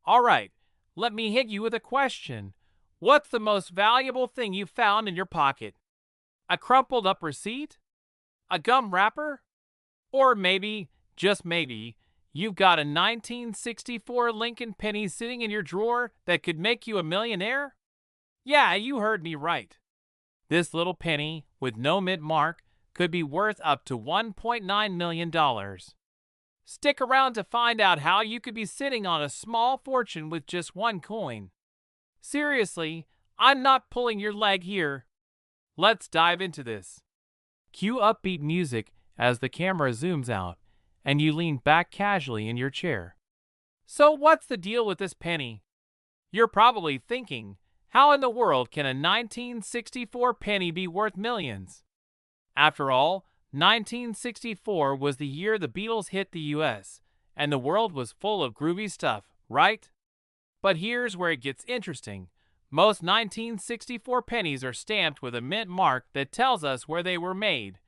All right, let me hit you with a question. What's the most valuable thing you found in your pocket? A crumpled up receipt? A gum wrapper? Or maybe, just maybe, you've got a 1964 Lincoln penny sitting in your drawer that could make you a millionaire? Yeah, you heard me right. This little penny, with no mint mark, could be worth up to $1.9 million. Stick around to find out how you could be sitting on a small fortune with just one coin. Seriously, I'm not pulling your leg here. Let's dive into this. Cue upbeat music as the camera zooms out, and you lean back casually in your chair. So what's the deal with this penny? You're probably thinking, how in the world can a 1964 penny be worth millions? After all, 1964 was the year the Beatles hit the US, and the world was full of groovy stuff, right? But here's where it gets interesting. Most 1964 pennies are stamped with a mint mark that tells us where they were made: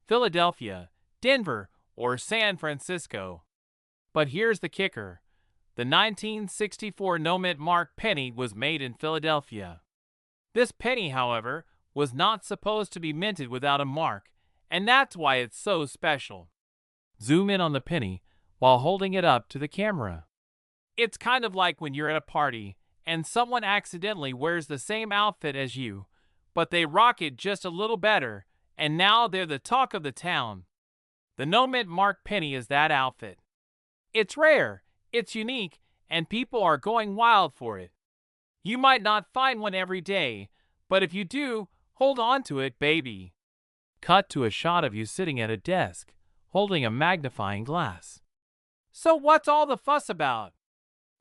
Philadelphia, Denver, or San Francisco. But here's the kicker. The 1964 no mint mark penny was made in Philadelphia. This penny, however, was not supposed to be minted without a mark, and that's why it's so special. Zoom in on the penny while holding it up to the camera. It's kind of like when you're at a party and someone accidentally wears the same outfit as you, but they rock it just a little better, and now they're the talk of the town. The no mint mark penny is that outfit. It's rare, it's unique, and people are going wild for it. You might not find one every day, but if you do, hold on to it, baby. Cut to a shot of you sitting at a desk, holding a magnifying glass. So what's all the fuss about?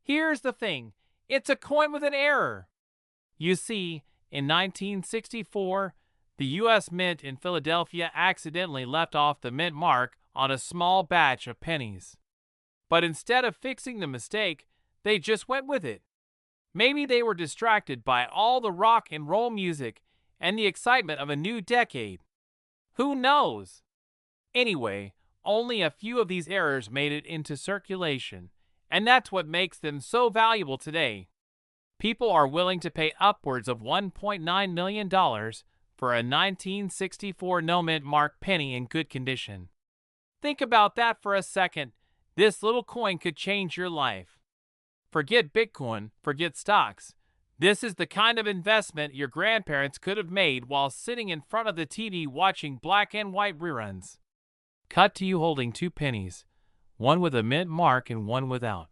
Here's the thing, it's a coin with an error. You see, in 1964, the U.S. Mint in Philadelphia accidentally left off the mint mark on a small batch of pennies. But instead of fixing the mistake, they just went with it. Maybe they were distracted by all the rock and roll music and the excitement of a new decade. Who knows? Anyway, only a few of these errors made it into circulation, and that's what makes them so valuable today. People are willing to pay upwards of $1.9 million for a 1964 no mint mark penny in good condition. Think about that for a second. This little coin could change your life. Forget Bitcoin, forget stocks. This is the kind of investment your grandparents could have made while sitting in front of the TV watching black and white reruns. Cut to you holding two pennies, one with a mint mark and one without.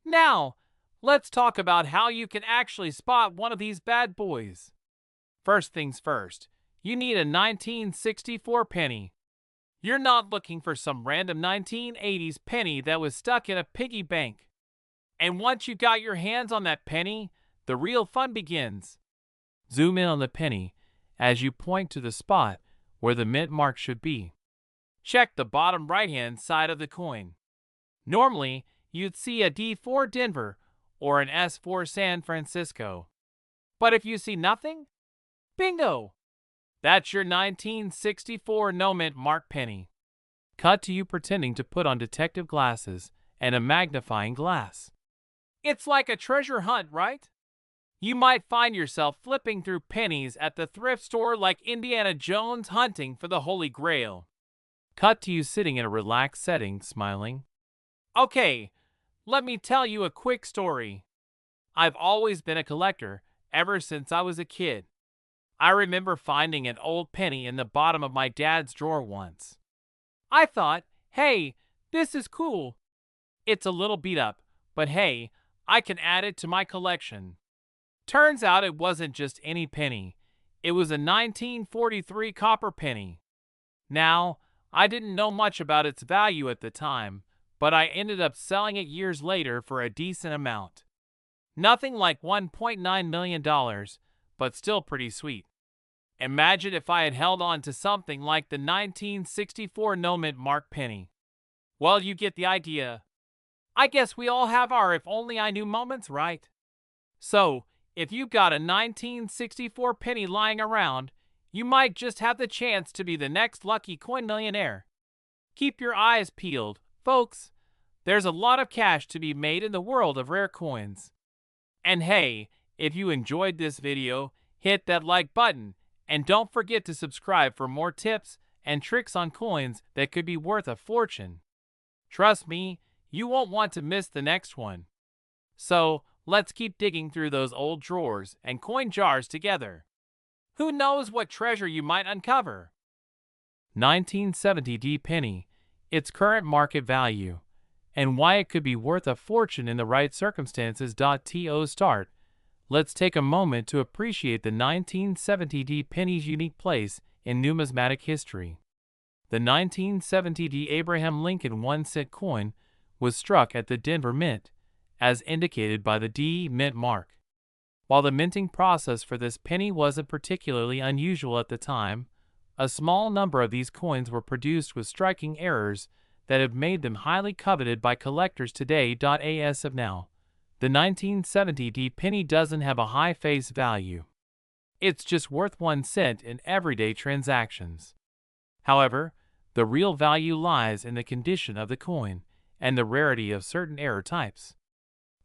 Now, let's talk about how you can actually spot one of these bad boys. First things first, you need a 1964 penny. You're not looking for some random 1980s penny that was stuck in a piggy bank. And once you got your hands on that penny, the real fun begins. Zoom in on the penny as you point to the spot where the mint mark should be. Check the bottom right-hand side of the coin. Normally, you'd see a D for Denver or an S for San Francisco. But if you see nothing, bingo! That's your 1964 no mint mark penny. Cut to you pretending to put on detective glasses and a magnifying glass. It's like a treasure hunt, right? You might find yourself flipping through pennies at the thrift store like Indiana Jones hunting for the Holy Grail. Cut to you sitting in a relaxed setting, smiling. Okay, let me tell you a quick story. I've always been a collector ever since I was a kid. I remember finding an old penny in the bottom of my dad's drawer once. I thought, hey, this is cool. It's a little beat up, but hey, I can add it to my collection. Turns out it wasn't just any penny. It was a 1943 copper penny. Now, I didn't know much about its value at the time, but I ended up selling it years later for a decent amount. Nothing like $1.9 million, but still pretty sweet. Imagine if I had held on to something like the 1964 no mint mark penny. Well, you get the idea. I guess we all have our if only I knew moments, right? So, if you've got a 1964 penny lying around, you might just have the chance to be the next lucky coin millionaire. Keep your eyes peeled, folks. There's a lot of cash to be made in the world of rare coins. And hey, if you enjoyed this video, hit that like button and don't forget to subscribe for more tips and tricks on coins that could be worth a fortune. Trust me, you won't want to miss the next one. So, let's keep digging through those old drawers and coin jars together. Who knows what treasure you might uncover? 1970 D penny, its current market value, and why it could be worth a fortune in the right circumstances. To start, let's take a moment to appreciate the 1970 D penny's unique place in numismatic history. The 1970 D Abraham Lincoln 1-cent coin was struck at the Denver Mint, as indicated by the D Mint mark. While the minting process for this penny wasn't particularly unusual at the time, a small number of these coins were produced with striking errors that have made them highly coveted by collectors today. As of now, the 1970 D penny doesn't have a high face value. It's just worth 1 cent in everyday transactions. However, the real value lies in the condition of the coin and the rarity of certain error types.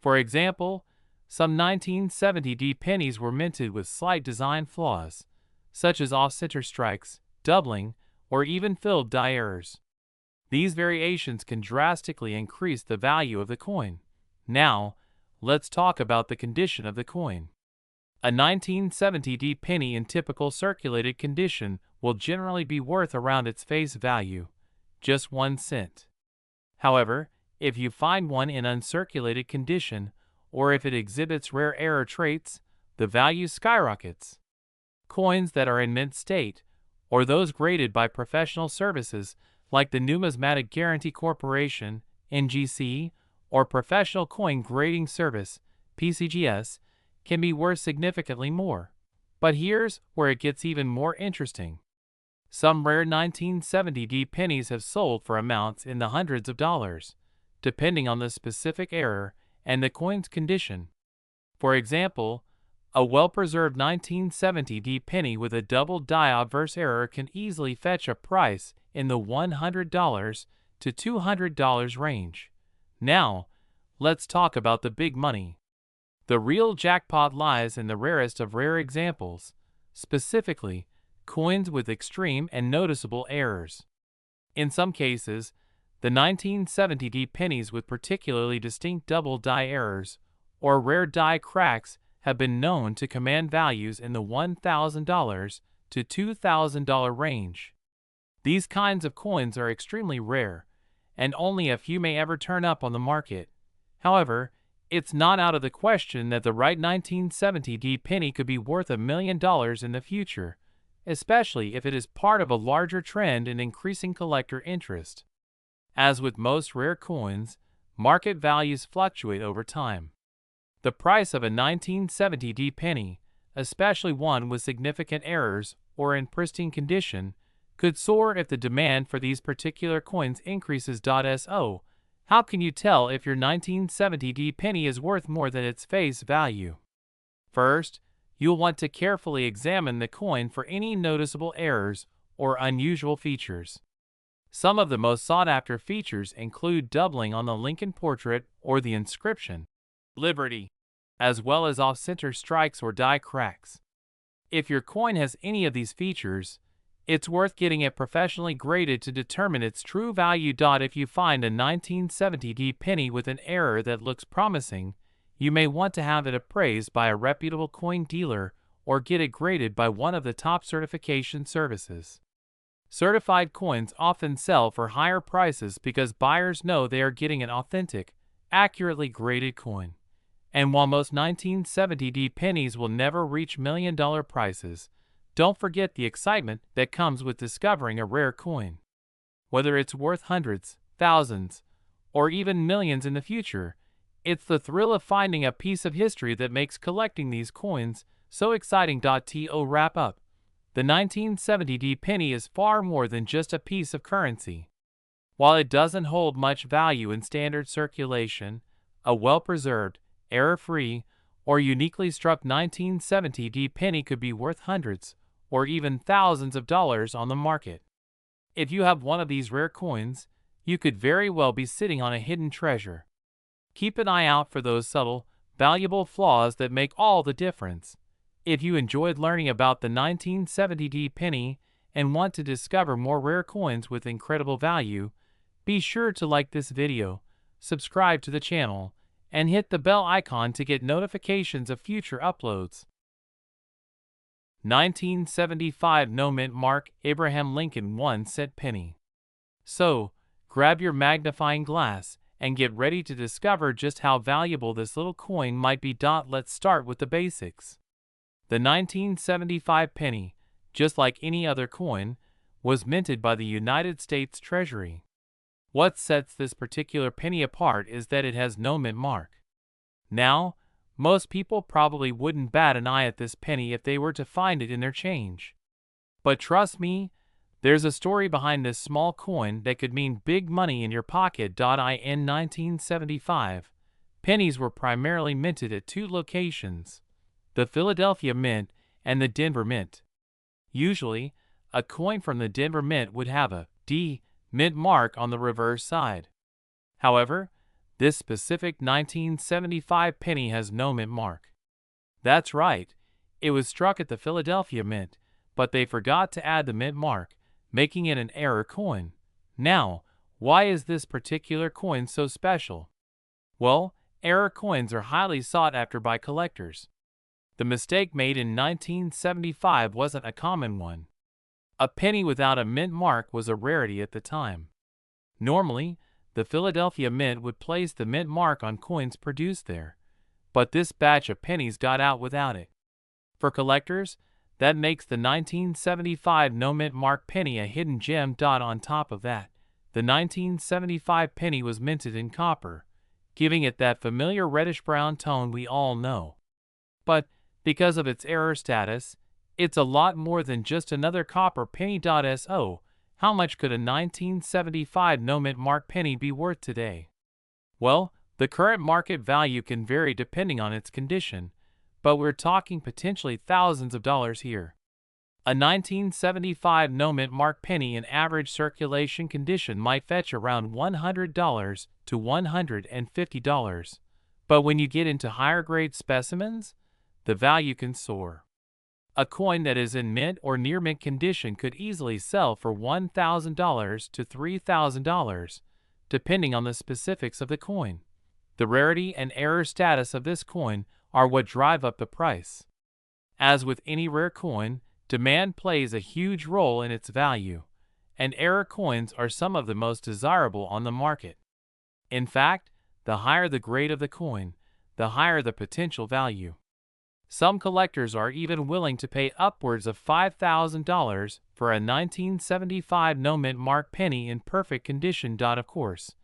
For example, some 1970 D pennies were minted with slight design flaws, such as off-center strikes, doubling, or even filled die errors. These variations can drastically increase the value of the coin. Now, let's talk about the condition of the coin. A 1970 D penny in typical circulated condition will generally be worth around its face value, just 1 cent. However, if you find one in uncirculated condition, or if it exhibits rare error traits, the value skyrockets. Coins that are in mint state, or those graded by professional services like the Numismatic Guarantee Corporation, NGC, or Professional Coin Grading Service, PCGS, can be worth significantly more. But here's where it gets even more interesting. Some rare 1970 D pennies have sold for amounts in the hundreds of dollars, depending on the specific error and the coin's condition. For example, a well-preserved 1970 D penny with a double die obverse error can easily fetch a price in the $100 to $200 range. Now, let's talk about the big money. The real jackpot lies in the rarest of rare examples, specifically, coins with extreme and noticeable errors. In some cases, the 1970 D pennies with particularly distinct double die errors or rare die cracks have been known to command values in the $1,000 to $2,000 range. These kinds of coins are extremely rare, and only a few may ever turn up on the market. However, it's not out of the question that the right 1970 D penny could be worth $1 million in the future, especially if it is part of a larger trend in increasing collector interest. As with most rare coins, market values fluctuate over time. The price of a 1970 D penny, especially one with significant errors or in pristine condition, could soar if the demand for these particular coins increases. So, how can you tell if your 1970 D penny is worth more than its face value? First, you'll want to carefully examine the coin for any noticeable errors or unusual features. Some of the most sought-after features include doubling on the Lincoln portrait or the inscription, Liberty, as well as off-center strikes or die cracks. If your coin has any of these features, it's worth getting it professionally graded to determine its true value. If you find a 1970 D penny with an error that looks promising, you may want to have it appraised by a reputable coin dealer or get it graded by one of the top certification services. Certified coins often sell for higher prices because buyers know they are getting an authentic, accurately graded coin. And while most 1970 D pennies will never reach million-dollar prices, don't forget the excitement that comes with discovering a rare coin. Whether it's worth hundreds, thousands, or even millions in the future, it's the thrill of finding a piece of history that makes collecting these coins so exciting. To wrap up, the 1970 D penny is far more than just a piece of currency. While it doesn't hold much value in standard circulation, a well-preserved, error-free, or uniquely struck 1970 D penny could be worth hundreds or even thousands of dollars on the market. If you have one of these rare coins, you could very well be sitting on a hidden treasure. Keep an eye out for those subtle, valuable flaws that make all the difference. If you enjoyed learning about the 1970 penny and want to discover more rare coins with incredible value, be sure to like this video, subscribe to the channel, and hit the bell icon to get notifications of future uploads. 1975 No Mint Mark Abraham Lincoln 1-cent penny. So, grab your magnifying glass and get ready to discover just how valuable this little coin might be. Let's start with the basics. The 1975 penny, just like any other coin, was minted by the United States Treasury. What sets this particular penny apart is that it has no mint mark. Now, most people probably wouldn't bat an eye at this penny if they were to find it in their change. But trust me, there's a story behind this small coin that could mean big money in your pocket. In 1975, pennies were primarily minted at two locations: the Philadelphia Mint and the Denver Mint. Usually, a coin from the Denver Mint would have a D mint mark on the reverse side. However, this specific 1975 penny has no mint mark. That's right, it was struck at the Philadelphia Mint, but they forgot to add the mint mark, making it an error coin. Now, why is this particular coin so special? Well, error coins are highly sought after by collectors. The mistake made in 1975 wasn't a common one. A penny without a mint mark was a rarity at the time. Normally, the Philadelphia Mint would place the mint mark on coins produced there, but this batch of pennies got out without it. For collectors, that makes the 1975 no mint mark penny a hidden gem. On top of that, the 1975 penny was minted in copper, giving it that familiar reddish-brown tone we all know. But because of its error status, it's a lot more than just another copper penny. So, how much could a 1975 no mint mark penny be worth today? Well, the current market value can vary depending on its condition, but we're talking potentially thousands of dollars here. A 1975 no mint mark penny in average circulation condition might fetch around $100 to $150, but when you get into higher grade specimens, the value can soar. A coin that is in mint or near mint condition could easily sell for $1,000 to $3,000, depending on the specifics of the coin. The rarity and error status of this coin are what drive up the price. As with any rare coin, demand plays a huge role in its value, and error coins are some of the most desirable on the market. In fact, the higher the grade of the coin, the higher the potential value. Some collectors are even willing to pay upwards of $5,000 for a 1975 no mint mark penny in perfect condition. Of course,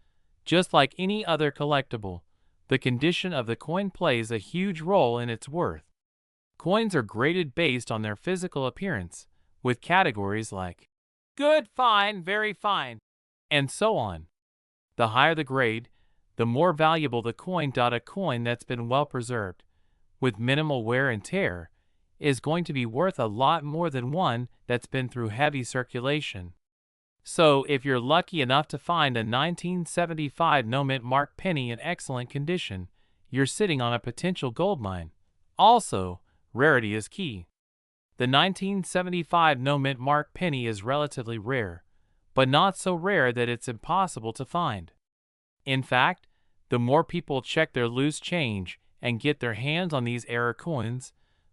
just like any other collectible, the condition of the coin plays a huge role in its worth. Coins are graded based on their physical appearance, with categories like good, fine, very fine, and so on. The higher the grade, the more valuable the coin. A coin that's been well preserved, with minimal wear and tear, is going to be worth a lot more than one that's been through heavy circulation. So, if you're lucky enough to find a 1975 no mint mark penny in excellent condition, you're sitting on a potential goldmine. Also, rarity is key. The 1975 no mint mark penny is relatively rare, but not so rare that it's impossible to find. In fact, the more people check their loose change and get their hands on these error coins,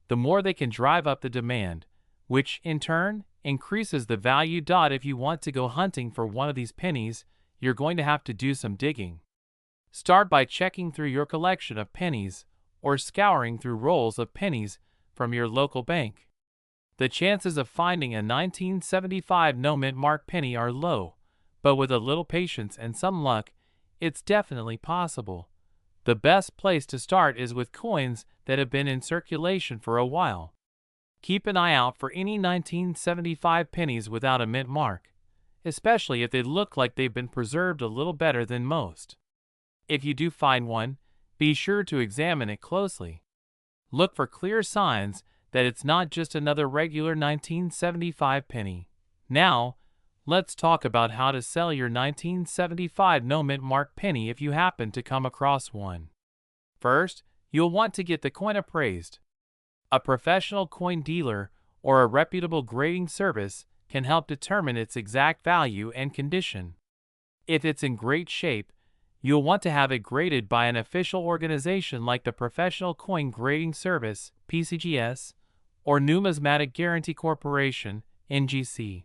the more they can drive up the demand, which in turn increases the value. If you want to go hunting for one of these pennies, you're going to have to do some digging. Start by checking through your collection of pennies or scouring through rolls of pennies from your local bank. The chances of finding a 1975 no mint mark penny are low, but with a little patience and some luck, it's definitely possible. The best place to start is with coins that have been in circulation for a while. Keep an eye out for any 1975 pennies without a mint mark, especially if they look like they've been preserved a little better than most. If you do find one, be sure to examine it closely. Look for clear signs that it's not just another regular 1975 penny. Now, let's talk about how to sell your 1975 no mint mark penny if you happen to come across one. First, you'll want to get the coin appraised. A professional coin dealer or a reputable grading service can help determine its exact value and condition. If it's in great shape, you'll want to have it graded by an official organization like the Professional Coin Grading Service (PCGS) or Numismatic Guarantee Corporation (NGC).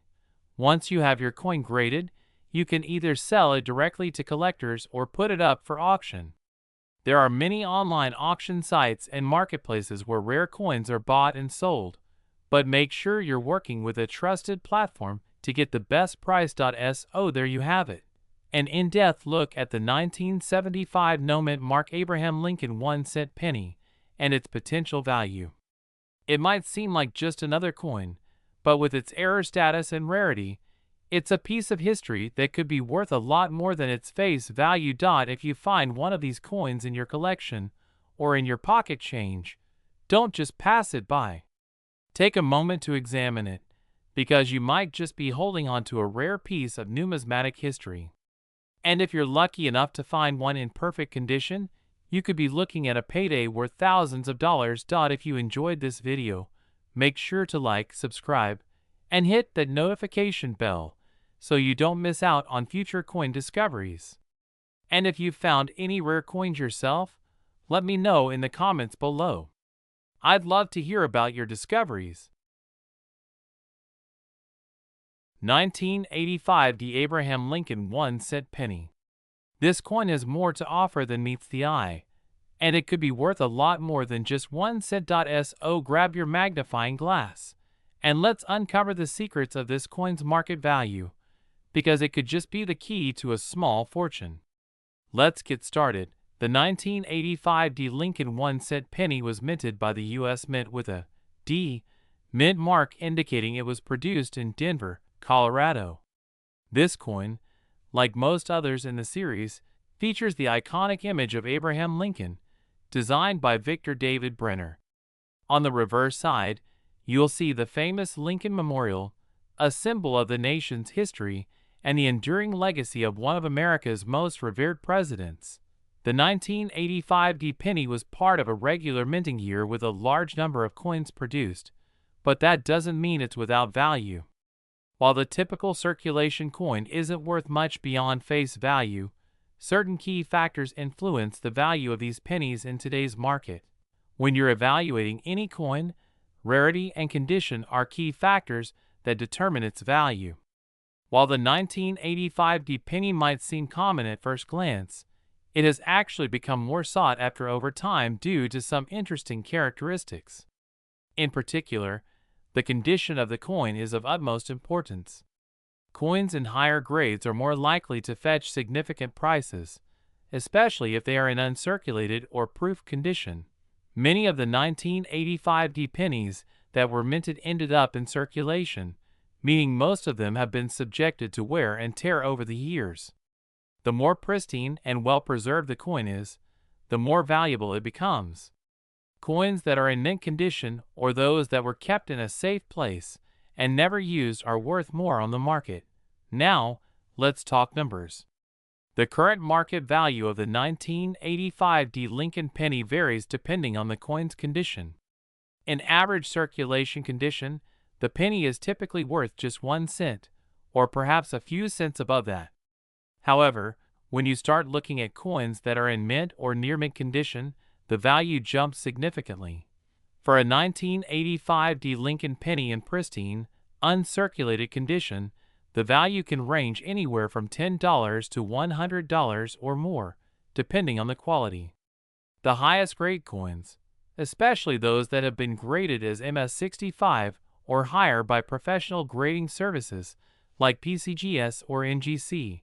Once you have your coin graded, you can either sell it directly to collectors or put it up for auction. There are many online auction sites and marketplaces where rare coins are bought and sold, but make sure you're working with a trusted platform to get the best price. So there you have it. An in-depth look at the 1975 no mint mark Abraham Lincoln 1-cent penny and its potential value. It might seem like just another coin, but with its error status and rarity, it's a piece of history that could be worth a lot more than its face value. If you find one of these coins in your collection or in your pocket change, don't just pass it by. Take a moment to examine it, because you might just be holding on to a rare piece of numismatic history. And if you're lucky enough to find one in perfect condition, you could be looking at a payday worth thousands of dollars. If you enjoyed this video, make sure to like, subscribe, and hit that notification bell so you don't miss out on future coin discoveries. And if you've found any rare coins yourself, let me know in the comments below. I'd love to hear about your discoveries. 1985 Abraham Lincoln 1-cent penny. This coin has more to offer than meets the eye, and it could be worth a lot more than just 1 cent. So grab your magnifying glass, and let's uncover the secrets of this coin's market value, because it could just be the key to a small fortune. Let's get started. The 1985 Lincoln 1-cent penny was minted by the U.S. Mint with a D mint mark indicating it was produced in Denver, Colorado. This coin, like most others in the series, features the iconic image of Abraham Lincoln, designed by Victor David Brenner. On the reverse side, you'll see the famous Lincoln Memorial, a symbol of the nation's history and the enduring legacy of one of America's most revered presidents. The 1985 penny was part of a regular minting year with a large number of coins produced, but that doesn't mean it's without value. While the typical circulation coin isn't worth much beyond face value, certain key factors influence the value of these pennies in today's market. When you're evaluating any coin, rarity and condition are key factors that determine its value. While the 1985 penny might seem common at first glance, it has actually become more sought after over time due to some interesting characteristics. In particular, the condition of the coin is of utmost importance. Coins in higher grades are more likely to fetch significant prices, especially if they are in uncirculated or proof condition. Many of the 1985 pennies that were minted ended up in circulation, meaning most of them have been subjected to wear and tear over the years. The more pristine and well-preserved the coin is, the more valuable it becomes. Coins that are in mint condition or those that were kept in a safe place and never used are worth more on the market. Now, let's talk numbers. The current market value of the 1985 Lincoln penny varies depending on the coin's condition. In average circulation condition, the penny is typically worth just 1 cent, or perhaps a few cents above that. However, when you start looking at coins that are in mint or near mint condition, the value jumps significantly. For a 1985 Lincoln penny in pristine, uncirculated condition, the value can range anywhere from $10 to $100 or more, depending on the quality. The highest grade coins, especially those that have been graded as MS65 or higher by professional grading services like PCGS or NGC,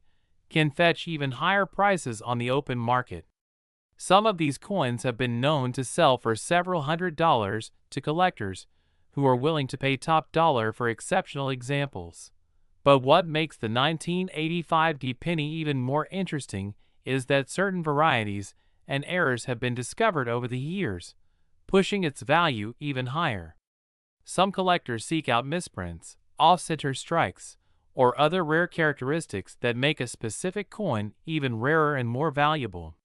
can fetch even higher prices on the open market. Some of these coins have been known to sell for several $100s to collectors who are willing to pay top dollar for exceptional examples. But what makes the 1985 penny even more interesting is that certain varieties and errors have been discovered over the years, pushing its value even higher. Some collectors seek out misprints, off-center strikes, or other rare characteristics that make a specific coin even rarer and more valuable.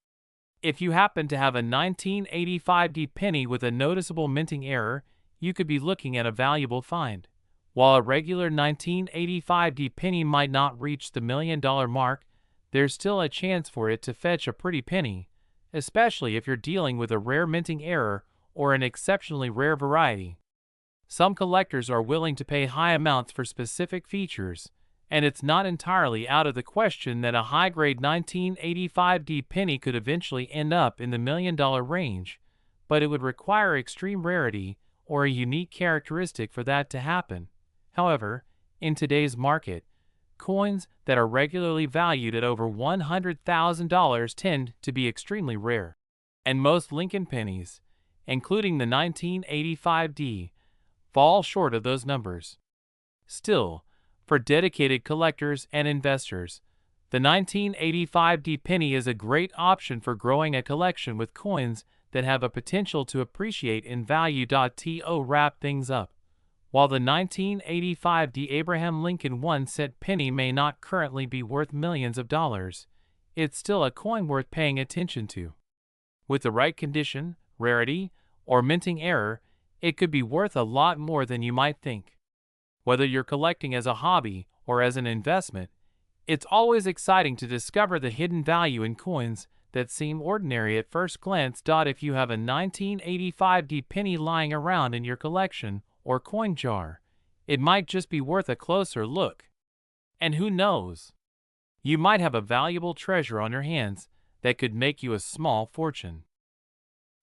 If you happen to have a 1985 penny with a noticeable minting error, you could be looking at a valuable find. While a regular 1985 penny might not reach the $1 million mark, there's still a chance for it to fetch a pretty penny, especially if you're dealing with a rare minting error or an exceptionally rare variety. Some collectors are willing to pay high amounts for specific features, and it's not entirely out of the question that a high-grade 1985 penny could eventually end up in the $1 million range, but it would require extreme rarity or a unique characteristic for that to happen. However, in today's market, coins that are regularly valued at over $100,000 tend to be extremely rare, and most Lincoln pennies, including the 1985 fall short of those numbers. Still, for dedicated collectors and investors, the 1985 penny is a great option for growing a collection with coins that have a potential to appreciate in value. To wrap things up, while the 1985 Abraham Lincoln 1-cent penny may not currently be worth millions of dollars, it's still a coin worth paying attention to. With the right condition, rarity, or minting error, it could be worth a lot more than you might think. Whether you're collecting as a hobby or as an investment, it's always exciting to discover the hidden value in coins that seem ordinary at first glance. If you have a 1985 penny lying around in your collection or coin jar, it might just be worth a closer look. And who knows? You might have a valuable treasure on your hands that could make you a small fortune.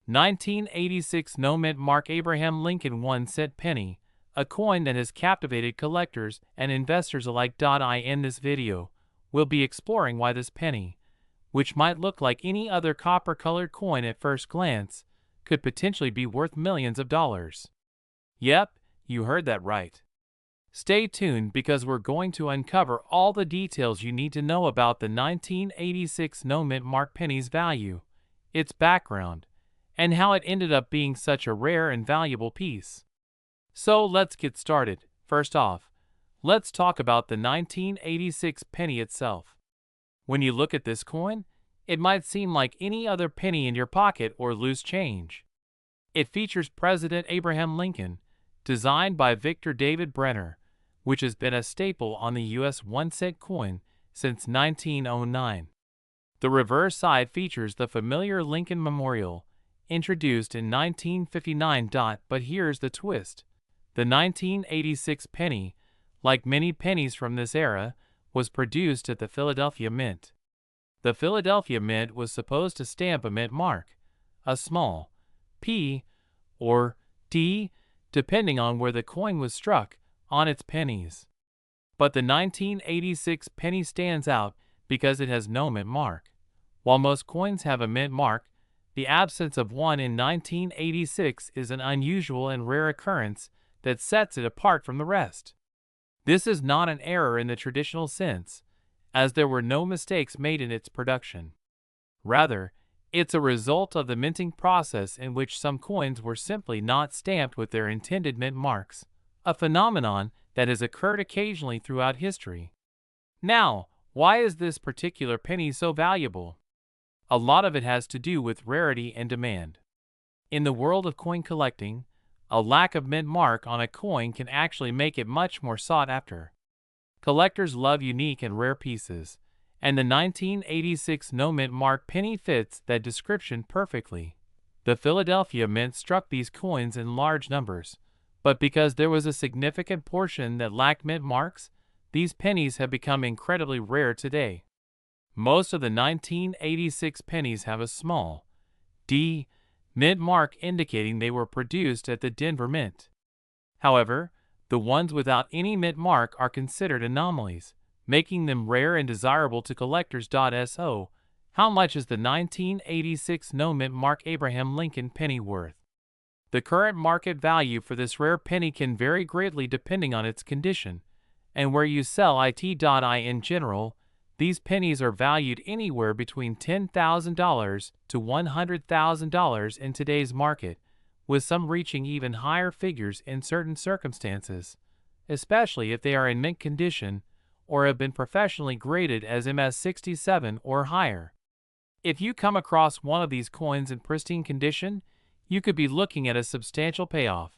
1986 no-mint mark Abraham Lincoln 1-cent penny, a coin that has captivated collectors and investors alike. In this video, we'll be exploring why this penny, which might look like any other copper-colored coin at first glance, could potentially be worth millions of dollars. Yep, you heard that right. Stay tuned because we're going to uncover all the details you need to know about the 1986 no-mint mark penny's value, its background, and how it ended up being such a rare and valuable piece. So let's get started. First off, let's talk about the 1986 penny itself. When you look at this coin, it might seem like any other penny in your pocket or loose change. It features President Abraham Lincoln, designed by Victor David Brenner, which has been a staple on the U.S. 1-cent coin since 1909. The reverse side features the familiar Lincoln Memorial, introduced in 1959. But here's the twist. The 1986 penny, like many pennies from this era, was produced at the Philadelphia Mint. The Philadelphia Mint was supposed to stamp a mint mark, a small P or D, depending on where the coin was struck, on its pennies. But the 1986 penny stands out because it has no mint mark. While most coins have a mint mark, the absence of one in 1986 is an unusual and rare occurrence that sets it apart from the rest. This is not an error in the traditional sense, as there were no mistakes made in its production. Rather, it's a result of the minting process in which some coins were simply not stamped with their intended mint marks, a phenomenon that has occurred occasionally throughout history. Now, why is this particular penny so valuable? A lot of it has to do with rarity and demand. In the world of coin collecting, a lack of mint mark on a coin can actually make it much more sought after. Collectors love unique and rare pieces, and the 1986 no mint mark penny fits that description perfectly. The Philadelphia Mint struck these coins in large numbers, but because there was a significant portion that lacked mint marks, these pennies have become incredibly rare today. Most of the 1986 pennies have a small D mint mark indicating they were produced at the Denver Mint. However, the ones without any mint mark are considered anomalies, making them rare and desirable to collectors. So, how much is the 1986 no mint mark Abraham Lincoln penny worth? The current market value for this rare penny can vary greatly depending on its condition, and where you sell it. In general, these pennies are valued anywhere between $10,000 to $100,000 in today's market, with some reaching even higher figures in certain circumstances, especially if they are in mint condition or have been professionally graded as MS-67 or higher. If you come across one of these coins in pristine condition, you could be looking at a substantial payoff.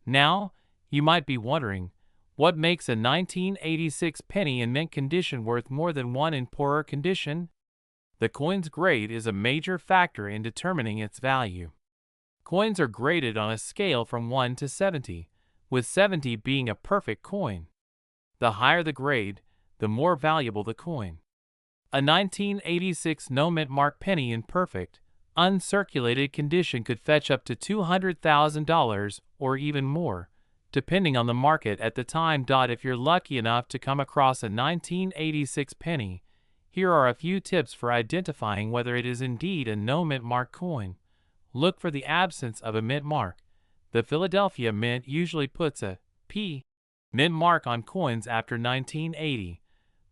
Now, you might be wondering, what makes a 1986 penny in mint condition worth more than one in poorer condition? The coin's grade is a major factor in determining its value. Coins are graded on a scale from 1 to 70, with 70 being a perfect coin. The higher the grade, the more valuable the coin. A 1986 no-mint mark penny in perfect, uncirculated condition could fetch up to $200,000 or even more, depending on the market at the time. If you're lucky enough to come across a 1986 penny, here are a few tips for identifying whether it is indeed a no-mint mark coin. Look for the absence of a mint mark. The Philadelphia Mint usually puts a P mint mark on coins after 1980,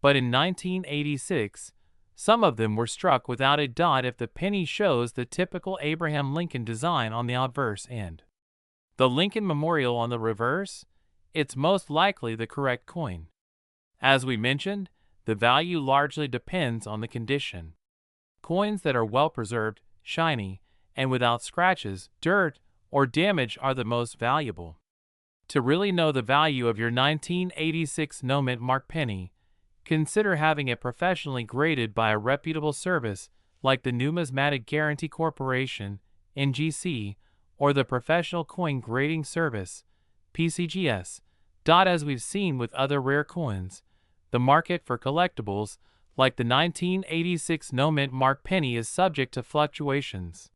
but in 1986, some of them were struck without a dot if the penny shows the typical Abraham Lincoln design on the obverse end. The Lincoln Memorial on the reverse? It's most likely the correct coin. As we mentioned, the value largely depends on the condition. Coins that are well preserved, shiny, and without scratches, dirt, or damage are the most valuable. To really know the value of your 1986 no-mint mark penny, consider having it professionally graded by a reputable service like the Numismatic Guarantee Corporation, NGC, or the Professional Coin Grading Service, PCGS. As we've seen with other rare coins, the market for collectibles, like the 1986 no-mint mark penny, is subject to fluctuations.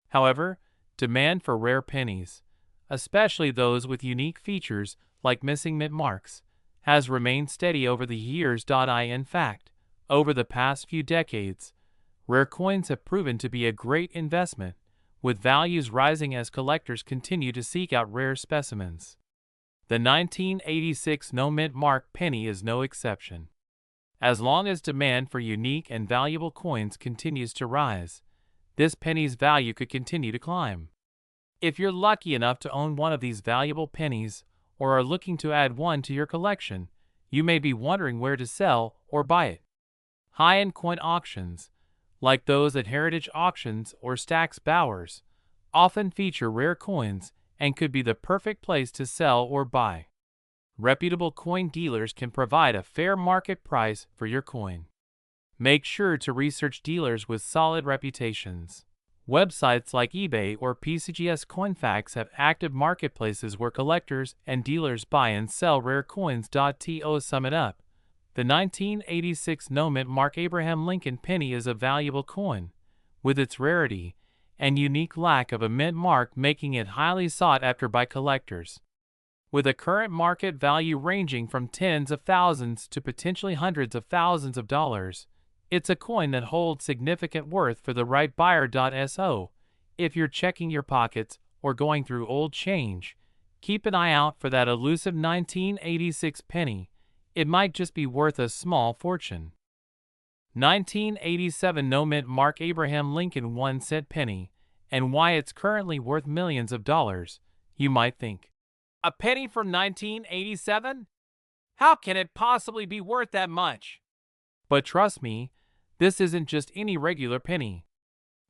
However, demand for rare pennies, especially those with unique features like missing mint marks, has remained steady over the years. In fact, over the past few decades, rare coins have proven to be a great investment, with values rising as collectors continue to seek out rare specimens. The 1986 no-mint mark penny is no exception. As long as demand for unique and valuable coins continues to rise, this penny's value could continue to climb. If you're lucky enough to own one of these valuable pennies, or are looking to add one to your collection, you may be wondering where to sell or buy it. High-end coin auctions, like those at Heritage Auctions or Stack's Bowers, often feature rare coins and could be the perfect place to sell or buy. Reputable coin dealers can provide a fair market price for your coin. Make sure to research dealers with solid reputations. Websites like eBay or PCGS CoinFacts have active marketplaces where collectors and dealers buy and sell rare coins. To sum it up, the 1986 no-mint mark Abraham Lincoln penny is a valuable coin, with its rarity and unique lack of a mint mark making it highly sought after by collectors. With a current market value ranging from tens of thousands to potentially hundreds of thousands of dollars, it's a coin that holds significant worth for the right buyer. If you're checking your pockets or going through old change, keep an eye out for that elusive 1986 penny. It might just be worth a small fortune. 1987 no-mint mark Abraham Lincoln 1-cent penny, and why it's currently worth millions of dollars, you might think. A penny from 1987? How can it possibly be worth that much? But trust me, this isn't just any regular penny.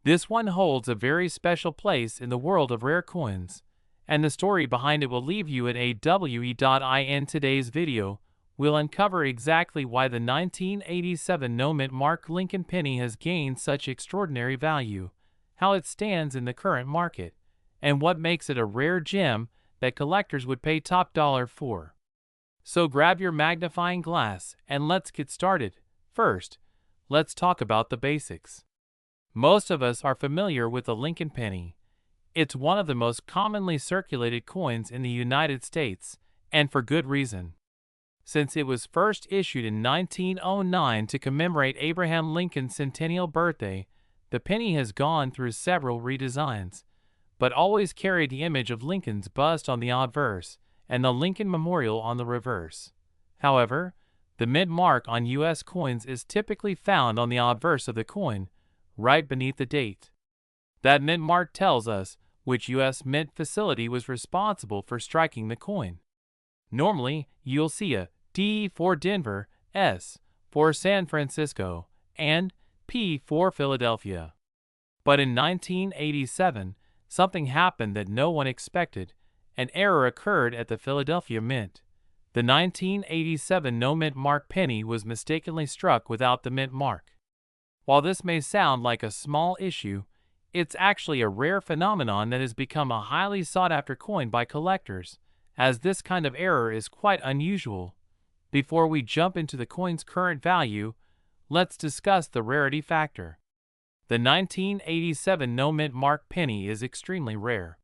This one holds a very special place in the world of rare coins, and the story behind it will leave you at AWE. In today's video, we'll uncover exactly why the 1987 no-mint mark Lincoln penny has gained such extraordinary value, how it stands in the current market, and what makes it a rare gem that collectors would pay top dollar for. So grab your magnifying glass and let's get started. First, let's talk about the basics. Most of us are familiar with the Lincoln penny. It's one of the most commonly circulated coins in the United States, and for good reason. Since it was first issued in 1909 to commemorate Abraham Lincoln's centennial birthday, the penny has gone through several redesigns, but always carried the image of Lincoln's bust on the obverse and the Lincoln Memorial on the reverse. However, the mint mark on U.S. coins is typically found on the obverse of the coin, right beneath the date. That mint mark tells us which U.S. mint facility was responsible for striking the coin. Normally, you'll see a D for Denver, S for San Francisco, and P for Philadelphia. But in 1987, something happened that no one expected. An error occurred at the Philadelphia Mint. The 1987 no-mint mark penny was mistakenly struck without the mint mark. While this may sound like a small issue, it's actually a rare phenomenon that has become a highly sought-after coin by collectors, as this kind of error is quite unusual. Before we jump into the coin's current value, let's discuss the rarity factor. The 1987 no-mint mark penny is extremely rare.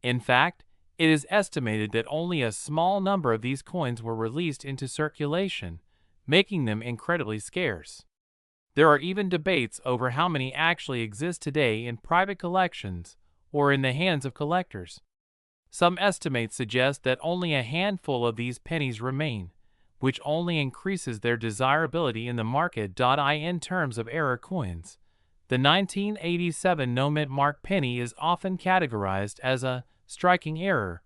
In fact, it is estimated that only a small number of these coins were released into circulation, making them incredibly scarce. There are even debates over how many actually exist today in private collections or in the hands of collectors. Some estimates suggest that only a handful of these pennies remain, which only increases their desirability in the market. In terms of error coins, the 1987 no-mint mark penny is often categorized as a striking error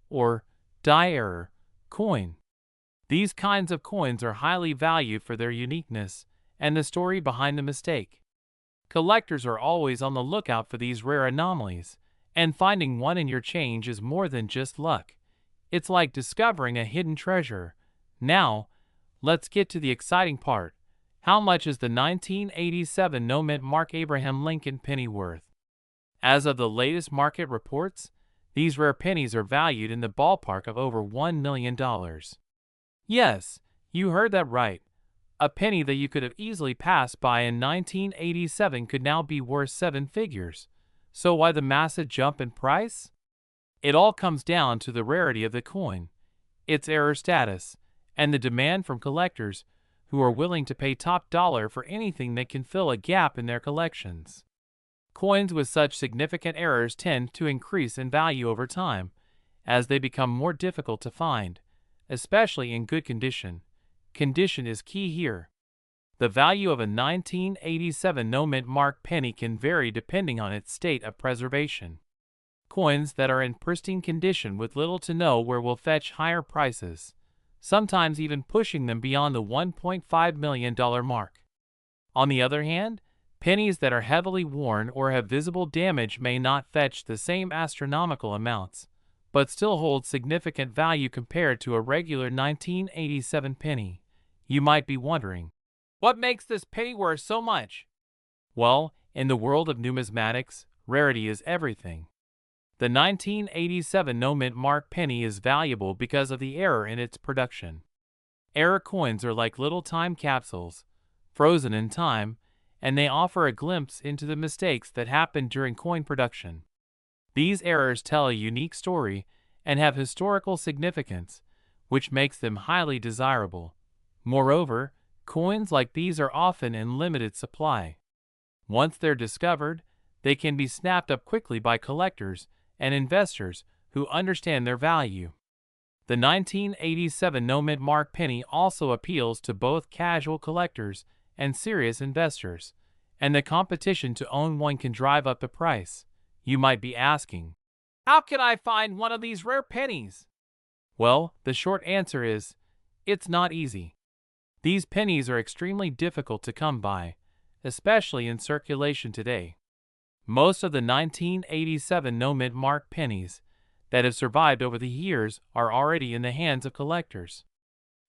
or die error coin. These kinds of coins are highly valued for their uniqueness and the story behind the mistake. Collectors are always on the lookout for these rare anomalies, and finding one in your change is more than just luck. It's like discovering a hidden treasure. Now, let's get to the exciting part. How much is the 1987 no-mint mark Abraham Lincoln penny worth? As of the latest market reports, these rare pennies are valued in the ballpark of over $1 million. Yes, you heard that right. A penny that you could have easily passed by in 1987 could now be worth 7 figures. So why the massive jump in price? It all comes down to the rarity of the coin, its error status, and the demand from collectors who are willing to pay top dollar for anything that can fill a gap in their collections. Coins with such significant errors tend to increase in value over time as they become more difficult to find, especially in good condition. Condition is key here. The value of a 1987 no-mint mark penny can vary depending on its state of preservation. Coins that are in pristine condition with little to no wear will fetch higher prices, sometimes even pushing them beyond the $1.5 million mark. On the other hand, pennies that are heavily worn or have visible damage may not fetch the same astronomical amounts, but still hold significant value compared to a regular 1987 penny. You might be wondering, what makes this penny worth so much? Well, in the world of numismatics, rarity is everything. The 1987 no-mint mark penny is valuable because of the error in its production. Error coins are like little time capsules, frozen in time, and they offer a glimpse into the mistakes that happened during coin production. These errors tell a unique story and have historical significance, which makes them highly desirable. Moreover, coins like these are often in limited supply. Once they're discovered, they can be snapped up quickly by collectors and investors who understand their value. The 1987 no-mint mark penny also appeals to both casual collectors and serious investors, and the competition to own one can drive up the price. You might be asking, how can I find one of these rare pennies? Well, the short answer is, it's not easy. These pennies are extremely difficult to come by, especially in circulation today. Most of the 1987 no-mint mark pennies that have survived over the years are already in the hands of collectors.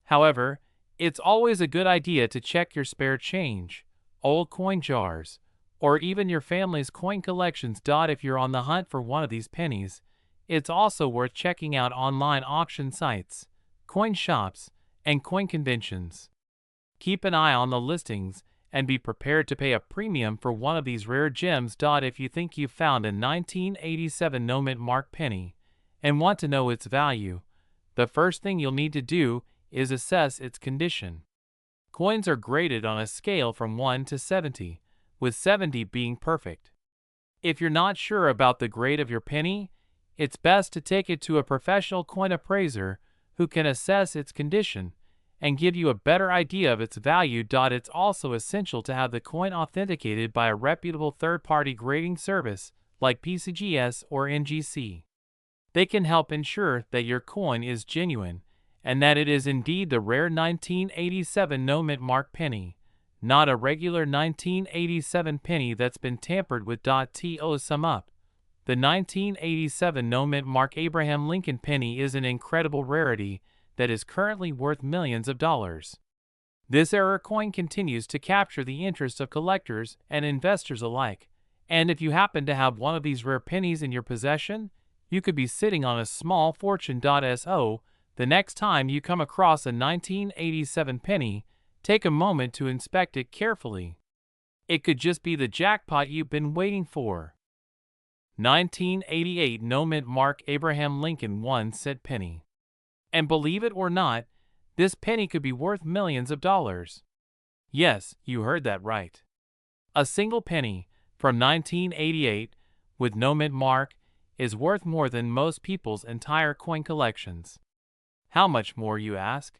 However, it's always a good idea to check your spare change, old coin jars, or even your family's coin collections. If you're on the hunt for one of these pennies, it's also worth checking out online auction sites, coin shops, and coin conventions. Keep an eye on the listings and be prepared to pay a premium for one of these rare gems. If you think you've found a 1987 no-mint mark penny and want to know its value, the first thing you'll need to do is assess its condition. Coins are graded on a scale from 1 to 70, with 70 being perfect. If you're not sure about the grade of your penny, it's best to take it to a professional coin appraiser who can assess its condition and give you a better idea of its value. It's also essential to have the coin authenticated by a reputable third-party grading service like PCGS or NGC. They can help ensure that your coin is genuine and that it is indeed the rare 1987 no-mint mark penny, not a regular 1987 penny that's been tampered with. To sum up, the 1987 no-mint mark Abraham Lincoln penny is an incredible rarity that is currently worth millions of dollars. This rare coin continues to capture the interest of collectors and investors alike, and if you happen to have one of these rare pennies in your possession, you could be sitting on a small fortune. So the next time you come across a 1987 penny, take a moment to inspect it carefully. It could just be the jackpot you've been waiting for. 1988 no-mint mark Abraham Lincoln 1-cent penny. And believe it or not, this penny could be worth millions of dollars. Yes, you heard that right. A single penny from 1988 with no-mint mark is worth more than most people's entire coin collections. How much more, you ask?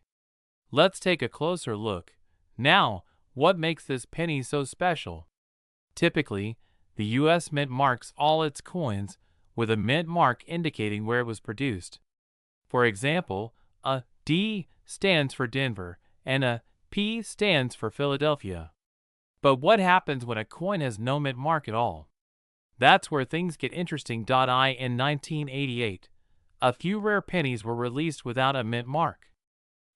Let's take a closer look. Now, what makes this penny so special? Typically, the U.S. Mint marks all its coins with a mint mark indicating where it was produced. For example, a D stands for Denver and a P stands for Philadelphia. But what happens when a coin has no mint mark at all? That's where things get interesting. In 1988, a few rare pennies were released without a mint mark.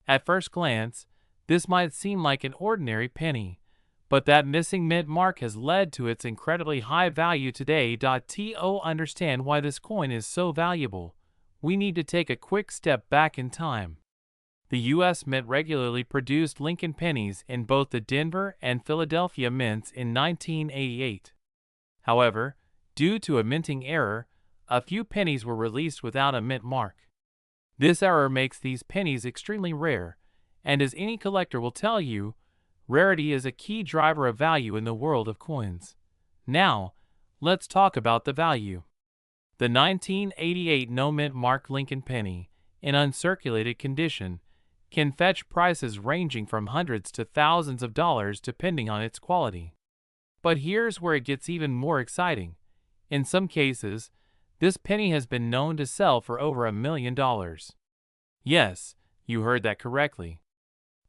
At first glance, this might seem like an ordinary penny, but that missing mint mark has led to its incredibly high value today. To understand why this coin is so valuable, we need to take a quick step back in time. The U.S. Mint regularly produced Lincoln pennies in both the Denver and Philadelphia mints in 1988. However, due to a minting error, a few pennies were released without a mint mark. This error makes these pennies extremely rare, and as any collector will tell you, rarity is a key driver of value in the world of coins. Now, let's talk about the value. The 1988 no-mint mark Lincoln penny, in uncirculated condition, can fetch prices ranging from hundreds to thousands of dollars depending on its quality. But here's where it gets even more exciting. In some cases, this penny has been known to sell for over $1 million. Yes, you heard that correctly.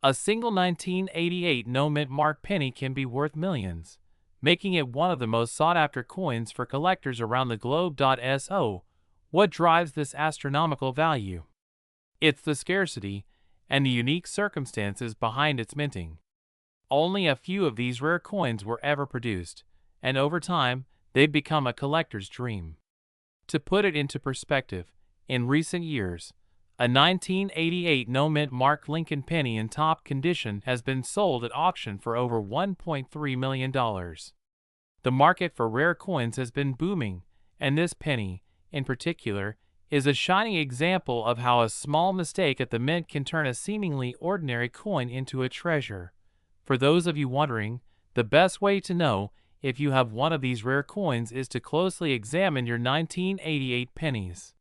A single 1988 no-mint mark penny can be worth millions, making it one of the most sought-after coins for collectors around the globe. So, what drives this astronomical value? It's the scarcity and the unique circumstances behind its minting. Only a few of these rare coins were ever produced, and over time, they've become a collector's dream. To put it into perspective, in recent years, a 1988 no-mint mark Lincoln penny in top condition has been sold at auction for over $1.3 million. The market for rare coins has been booming, and this penny, in particular, is a shining example of how a small mistake at the mint can turn a seemingly ordinary coin into a treasure. For those of you wondering, the best way to know if you have one of these rare coins is to closely examine your 1988 pennies.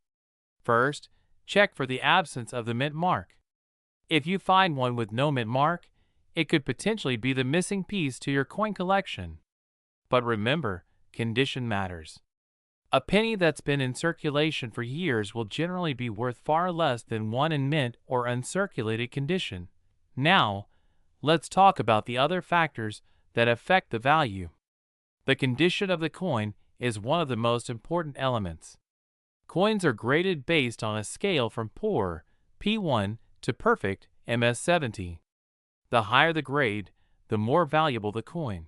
First, check for the absence of the mint mark. If you find one with no mint mark, it could potentially be the missing piece to your coin collection. But remember, condition matters. A penny that's been in circulation for years will generally be worth far less than one in mint or uncirculated condition. Now, let's talk about the other factors that affect the value. The condition of the coin is one of the most important elements. Coins are graded based on a scale from poor, P1, to perfect, MS70. The higher the grade, the more valuable the coin.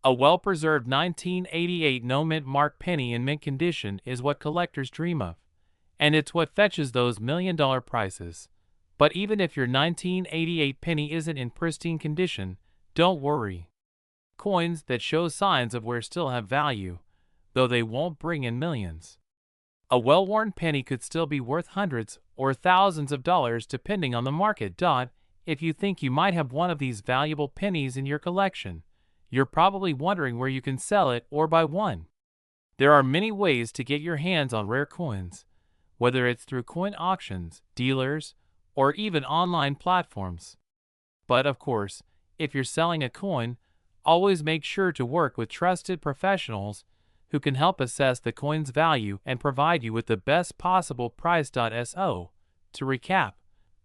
A well-preserved 1988 no-mint mark penny in mint condition is what collectors dream of, and it's what fetches those million-dollar prices. But even if your 1988 penny isn't in pristine condition, don't worry. Coins that show signs of wear still have value, though they won't bring in millions. A well-worn penny could still be worth hundreds or thousands of dollars depending on the market. If you think you might have one of these valuable pennies in your collection, you're probably wondering where you can sell it or buy one. There are many ways to get your hands on rare coins, whether it's through coin auctions, dealers, or even online platforms. But of course, if you're selling a coin, always make sure to work with trusted professionals who can help assess the coin's value and provide you with the best possible price. So, to recap,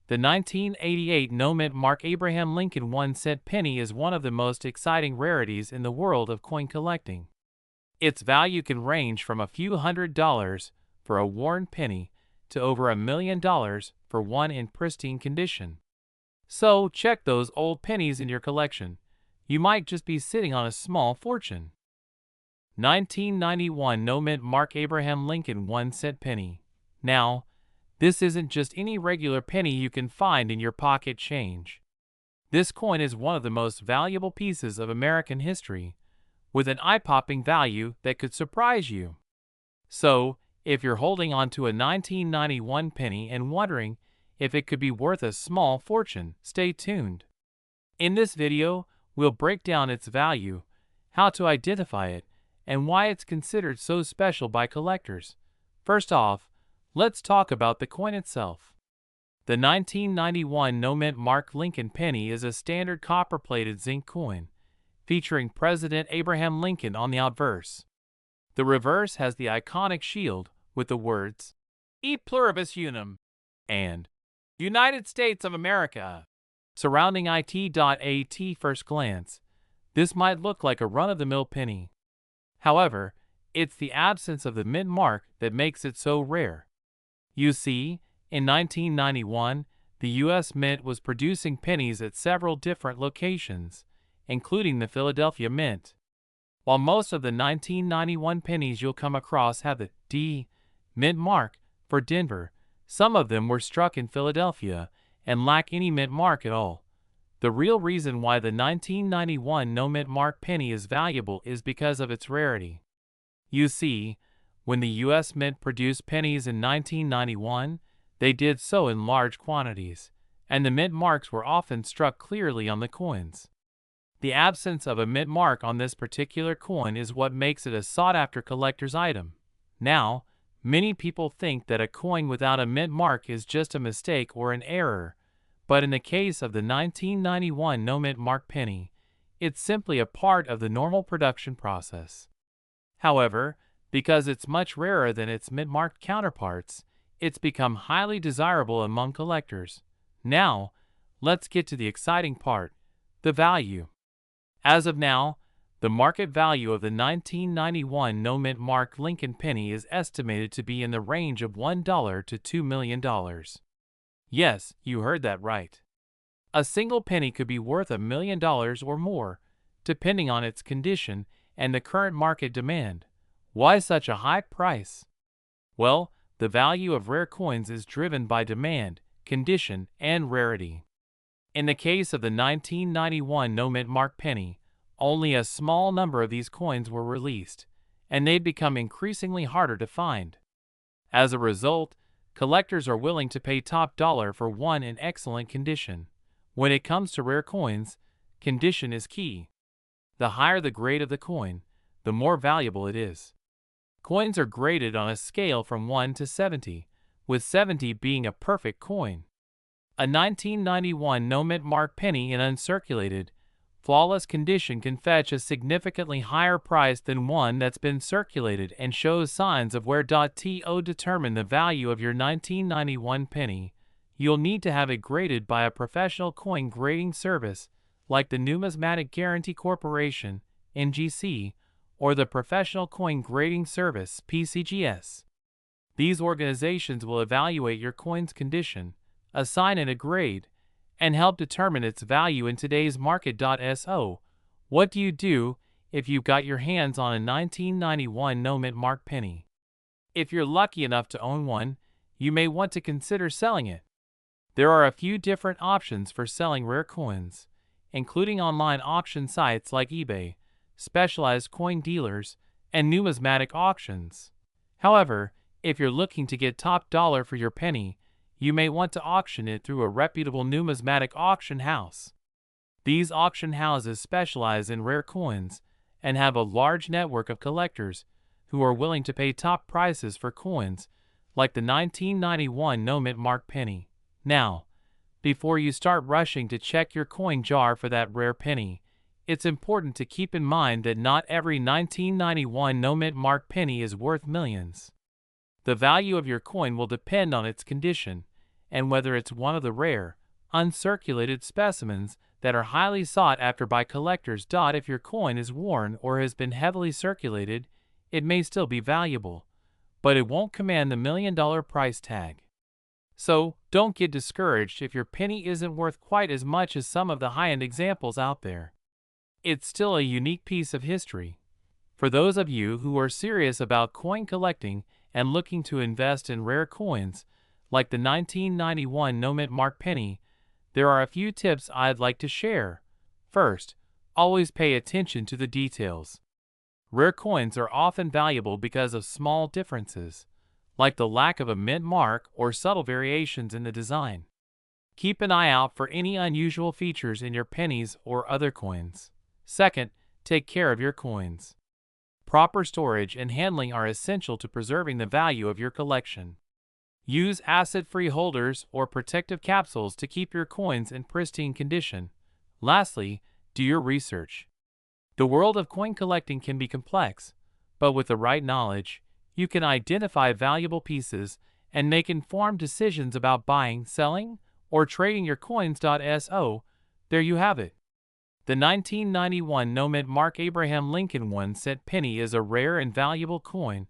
The 1988 no-mint mark Abraham Lincoln 1-cent penny is one of the most exciting rarities in the world of coin collecting. Its value can range from a few $100s for a worn penny to over $1 million for one in pristine condition. So check those old pennies in your collection. You might just be sitting on a small fortune. 1991 no-mint mark Abraham Lincoln 1-cent penny. Now, this isn't just any regular penny you can find in your pocket change. This coin is one of the most valuable pieces of American history, with an eye-popping value that could surprise you. So, if you're holding on to a 1991 penny and wondering if it could be worth a small fortune, stay tuned. In this video, we'll break down its value, how to identify it, and why it's considered so special by collectors. First off, let's talk about the coin itself. The 1991 no-mint mark Lincoln penny is a standard copper-plated zinc coin, featuring President Abraham Lincoln on the obverse. The reverse has the iconic shield with the words, E pluribus unum, and United States of America. Surrounding it. At first glance, this might look like a run-of-the-mill penny. However, it's the absence of the mint mark that makes it so rare. You see, in 1991, the U.S. Mint was producing pennies at several different locations, including the Philadelphia Mint. While most of the 1991 pennies you'll come across have the D mint mark for Denver, some of them were struck in Philadelphia and lack any mint mark at all. The real reason why the 1991 no mint mark penny is valuable is because of its rarity. You see, when the U.S. Mint produced pennies in 1991, they did so in large quantities, and the mint marks were often struck clearly on the coins. The absence of a mint mark on this particular coin is what makes it a sought-after collector's item. Now, many people think that a coin without a mint mark is just a mistake or an error, but in the case of the 1991 no mint mark penny, it's simply a part of the normal production process. However, because it's much rarer than its mint-marked counterparts, it's become highly desirable among collectors. Now, let's get to the exciting part, the value. As of now, the market value of the 1991 no mint mark Lincoln penny is estimated to be in the range of $1 to $2 million. Yes, you heard that right. A single penny could be worth $1 million or more, depending on its condition and the current market demand. Why such a high price? Well, the value of rare coins is driven by demand, condition, and rarity. In the case of the 1991 no mint mark penny, only a small number of these coins were released, and they've become increasingly harder to find. As a result, collectors are willing to pay top dollar for one in excellent condition. When it comes to rare coins, condition is key. The higher the grade of the coin, the more valuable it is. Coins are graded on a scale from 1 to 70, with 70 being a perfect coin. A 1991 no mint mark penny in uncirculated, flawless condition can fetch a significantly higher price than one that's been circulated and shows signs of wear. To determine the value of your 1991 penny, you'll need to have it graded by a professional coin grading service like the Numismatic Guarantee Corporation, NGC, or the Professional Coin Grading Service, PCGS. These organizations will evaluate your coin's condition, assign it a grade, and help determine its value in today's market. So, what do you do if you've got your hands on a 1991 no mint mark penny? If you're lucky enough to own one, you may want to consider selling it. There are a few different options for selling rare coins, including online auction sites like eBay, specialized coin dealers, and numismatic auctions. However, if you're looking to get top dollar for your penny, you may want to auction it through a reputable numismatic auction house. These auction houses specialize in rare coins and have a large network of collectors who are willing to pay top prices for coins like the 1991 no mint mark penny. Now, before you start rushing to check your coin jar for that rare penny, it's important to keep in mind that not every 1991 no mint mark penny is worth millions. The value of your coin will depend on its condition, and whether it's one of the rare, uncirculated specimens that are highly sought after by collectors. If your coin is worn or has been heavily circulated, it may still be valuable, but it won't command the $1,000,000 price tag. So, don't get discouraged if your penny isn't worth quite as much as some of the high-end examples out there. It's still a unique piece of history. For those of you who are serious about coin collecting and looking to invest in rare coins, like the 1991 no-mint mark penny, there are a few tips I'd like to share. First, always pay attention to the details. Rare coins are often valuable because of small differences, like the lack of a mint mark or subtle variations in the design. Keep an eye out for any unusual features in your pennies or other coins. Second, take care of your coins. Proper storage and handling are essential to preserving the value of your collection. Use acid-free holders or protective capsules to keep your coins in pristine condition. Lastly, do your research. The world of coin collecting can be complex, but with the right knowledge, you can identify valuable pieces and make informed decisions about buying, selling, or trading your coins. So, there you have it. The 1991 no-mint mark Abraham Lincoln 1-cent penny is a rare and valuable coin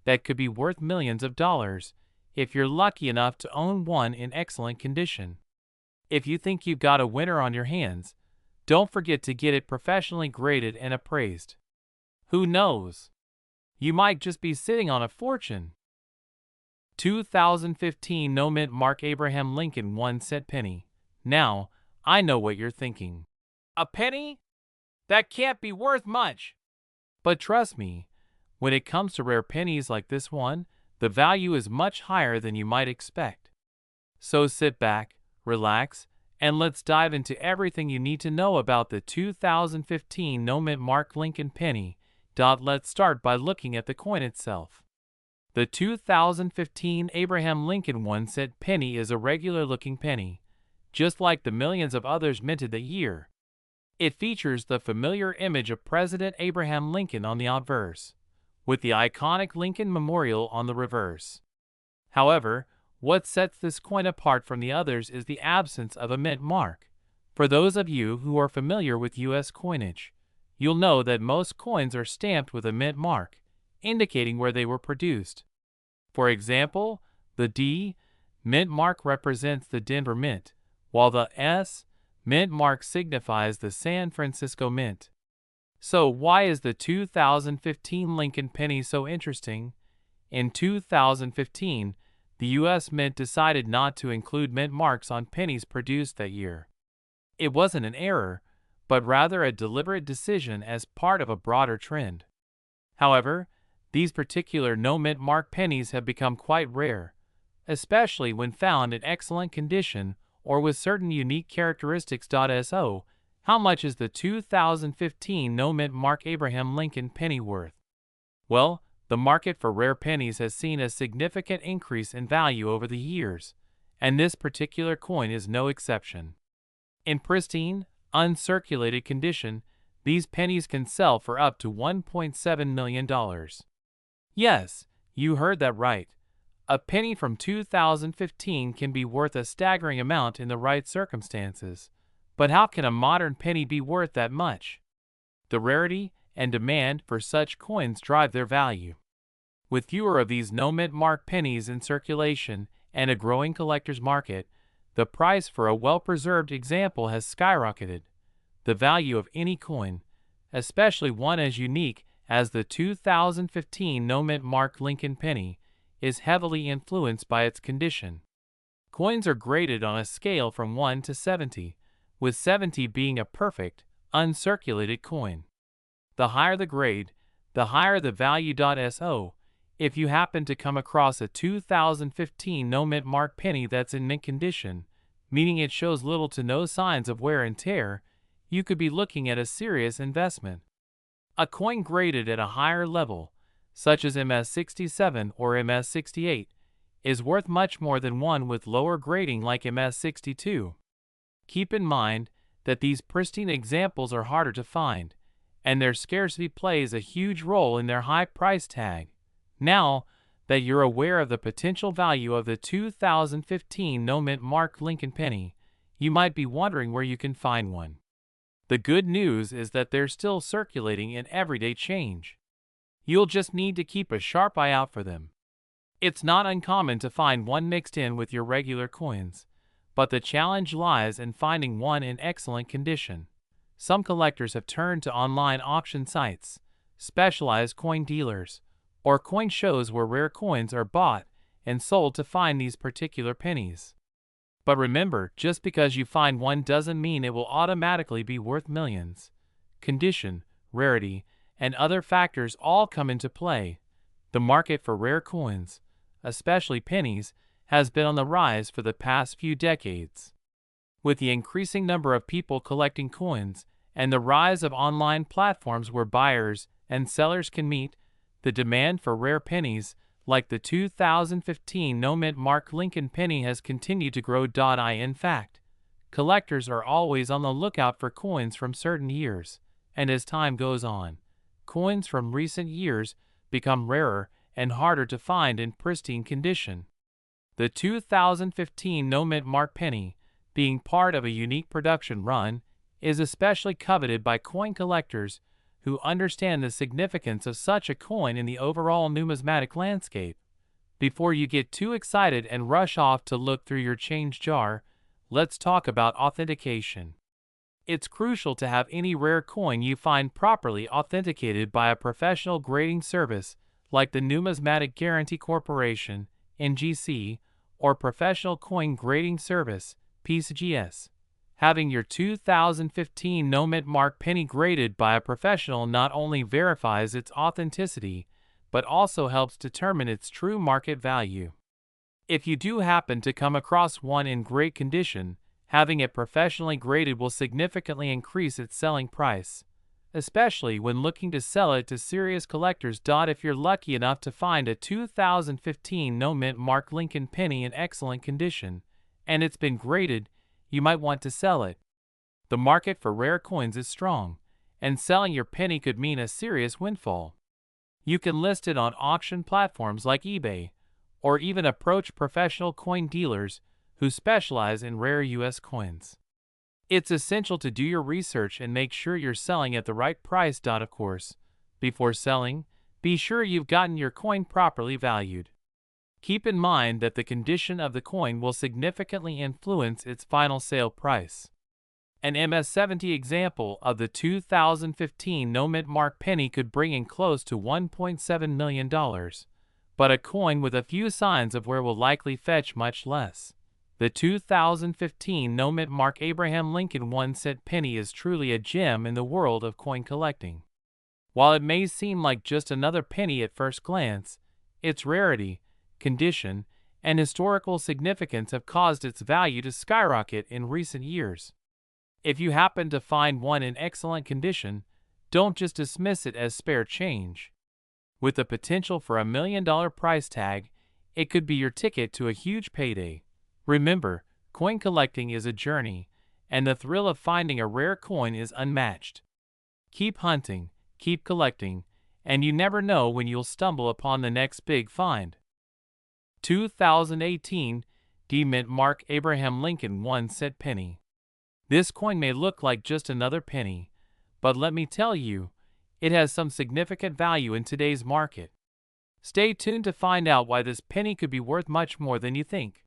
that could be worth millions of dollars if you're lucky enough to own one in excellent condition. If you think you've got a winner on your hands, don't forget to get it professionally graded and appraised. Who knows? You might just be sitting on a fortune. 2015 no-mint mark Abraham Lincoln 1-cent penny. Now, I know what you're thinking. A penny? That can't be worth much. But trust me, when it comes to rare pennies like this one, the value is much higher than you might expect. So sit back, relax, and let's dive into everything you need to know about the 2015 no-mint mark Lincoln penny. Let's start by looking at the coin itself. The 2015 Abraham Lincoln 1-cent penny is a regular-looking penny, just like the millions of others minted that year. It features the familiar image of President Abraham Lincoln on the obverse, with the iconic Lincoln Memorial on the reverse. However, what sets this coin apart from the others is the absence of a mint mark. For those of you who are familiar with U.S. coinage, you'll know that most coins are stamped with a mint mark, indicating where they were produced. For example, the D mint mark represents the Denver Mint, while the S mint mark signifies the San Francisco Mint. So why is the 2015 Lincoln penny so interesting? In 2015, the U.S. Mint decided not to include mint marks on pennies produced that year. It wasn't an error, but rather a deliberate decision as part of a broader trend. However, these particular no-mint mark pennies have become quite rare, especially when found in excellent condition or with certain unique characteristics. So, how much is the 2015 no-mint mark Abraham Lincoln penny worth? Well, the market for rare pennies has seen a significant increase in value over the years, and this particular coin is no exception. In pristine, uncirculated condition, these pennies can sell for up to $1.7 million. Yes, you heard that right. A penny from 2015 can be worth a staggering amount in the right circumstances. But how can a modern penny be worth that much? The rarity and demand for such coins drive their value. With fewer of these no-mint mark pennies in circulation and a growing collector's market, the price for a well-preserved example has skyrocketed. The value of any coin, especially one as unique as the 2015 no-mint mark Lincoln penny, is heavily influenced by its condition. Coins are graded on a scale from 1 to 70, with 70 being a perfect, uncirculated coin. The higher the grade, the higher the value. So, if you happen to come across a 2015 no-mint mark penny that's in mint condition, meaning it shows little to no signs of wear and tear, you could be looking at a serious investment. A coin graded at a higher level, such as MS67 or MS68, is worth much more than one with lower grading like MS62. Keep in mind that these pristine examples are harder to find, and their scarcity plays a huge role in their high price tag. Now, that you're aware of the potential value of the 2015 no-mint mark Lincoln penny, you might be wondering where you can find one. The good news is that they're still circulating in everyday change. You'll just need to keep a sharp eye out for them. It's not uncommon to find one mixed in with your regular coins, but the challenge lies in finding one in excellent condition. Some collectors have turned to online auction sites, specialized coin dealers, or coin shows where rare coins are bought and sold to find these particular pennies. But remember, just because you find one doesn't mean it will automatically be worth millions. Condition, rarity, and other factors all come into play. The market for rare coins, especially pennies, has been on the rise for the past few decades. With the increasing number of people collecting coins and the rise of online platforms where buyers and sellers can meet, the demand for rare pennies, like the 2015 no-mint mark Lincoln penny, has continued to grow. In fact, collectors are always on the lookout for coins from certain years, and as time goes on, coins from recent years become rarer and harder to find in pristine condition. The 2015 no-mint mark penny, being part of a unique production run, is especially coveted by coin collectors who understand the significance of such a coin in the overall numismatic landscape. Before you get too excited and rush off to look through your change jar, let's talk about authentication. It's crucial to have any rare coin you find properly authenticated by a professional grading service like the Numismatic Guarantee Corporation, NGC, or Professional Coin Grading Service, PCGS. Having your 2015 no-mint mark penny graded by a professional not only verifies its authenticity, but also helps determine its true market value. If you do happen to come across one in great condition, having it professionally graded will significantly increase its selling price, especially when looking to sell it to serious collectors. If you're lucky enough to find a 2015 no-mint mark Lincoln penny in excellent condition, and it's been graded, you might want to sell it. The market for rare coins is strong, and selling your penny could mean a serious windfall. You can list it on auction platforms like eBay, or even approach professional coin dealers who specialize in rare U.S. coins. It's essential to do your research and make sure you're selling at the right price. Of course, before selling, be sure you've gotten your coin properly valued. Keep in mind that the condition of the coin will significantly influence its final sale price. An MS-70 example of the 2015 no-mint mark penny could bring in close to $1.7 million, but a coin with a few signs of wear will likely fetch much less. The 2015 no-mint mark Abraham Lincoln 1-cent penny is truly a gem in the world of coin collecting. While it may seem like just another penny at first glance, its rarity, condition, and historical significance have caused its value to skyrocket in recent years. If you happen to find one in excellent condition, don't just dismiss it as spare change. With the potential for $1 million price tag, it could be your ticket to a huge payday. Remember, coin collecting is a journey, and the thrill of finding a rare coin is unmatched. Keep hunting, keep collecting, and you never know when you'll stumble upon the next big find. 2018 D-Mint mark Abraham Lincoln 1-cent penny. This coin may look like just another penny, but let me tell you, it has some significant value in today's market. Stay tuned to find out why this penny could be worth much more than you think.